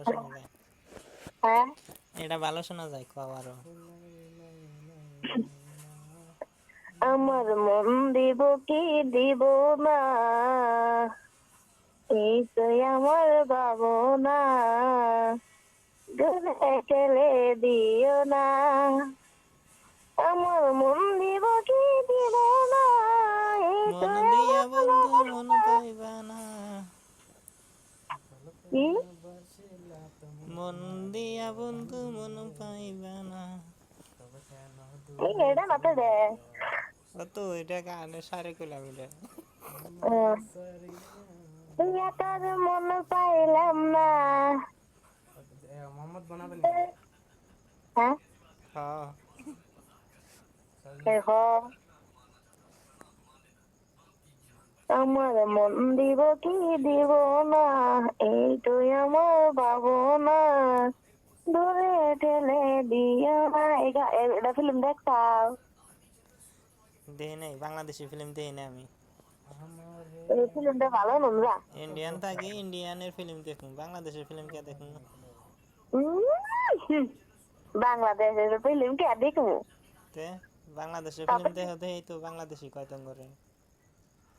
শোনা যায়। হ্যাঁ, এটা ভালো শোনা যায়, কও আরো। আমার মন দিব কি দিব না, এই তো আমার ভাবনা, দূরে ঠেলে দিও না। আমার মন দিব কি দিব না, এই তো মন দিয়া আমার বন্ধু মন ভাবনা। পাইবা না, কি? মন দিয়া বন্ধু মন পাইবা না। এই এটা না তো রে। ও তো এটা গানে সারে কইলাম এটা। তুই তোর মন পাইলাম না। মোহাম্মদ বানাবেন। হ্যাঁ, হ্যাঁ, দেখো আমার মন দিব কি দিব না, এই তো আমার ভাবনা, দূরে ঠেলে দিও না। এটা ফিল্ম দেখতাম। দেখি নাই, বাংলাদেশি ফিল্ম দেখি না আমি। এই ফিল্মটা ভালো নোংরা। ইন্ডিয়ান থাকি, ইন্ডিয়ানের ফিল্ম দেখুন, বাংলাদেশের ফিল্ম কে দেখুন। হুম, বাংলাদেশের ফিল্ম কে দেখবো? তে বাংলাদেশের ফিল্ম তাতে দেখো, দেখি তো বাংলাদেশি কয়তন করে।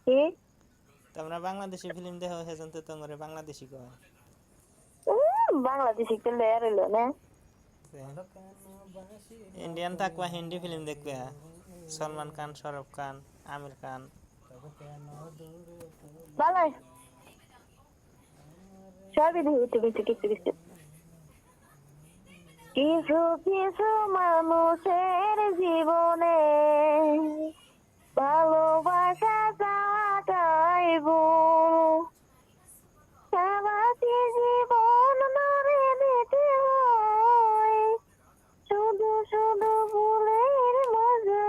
কি? তোমরা বাংলাদেশি ফিল্ম দেখো, সেজন তো তোমরা বাংলাদেশি কয়। বাংলাদেশি ফিল্ম আর হইলো না। ইন্ডিয়ান থাকবা হিন্দি ফিল্ম দেখবে, সলমান খান, শাহরুখ খান, আমির খান। ভালো সবই দেখি, কিছু কিছু কিছু কিছু কিছু কিছু মানুষের জীবনে ভালোবাসা যাওয়াটাই ভুল। সারাটি জীবন ধরে দিতে হয় শুধু শুধু ভুলের মাঝে।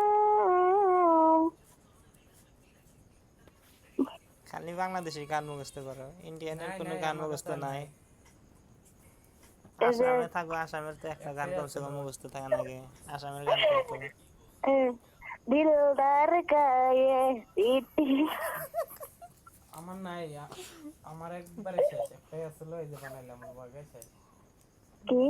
খালি বাংলাদেশি গান মুখস্থ করো, ইন্ডিয়ানের কোনো গান মুখস্থ নাই। এই যে আসামে থাকো, আসামের তো একটা গান কমসে কম মুখস্থ থাকা নাকি। আসামের গান কত। দিলদার গায়ে সিটি। আমার নাই, আমার একবারে শেষ, একটাই আসলে, এই যে বানাইলাম আমার বাগে শেষ। কি?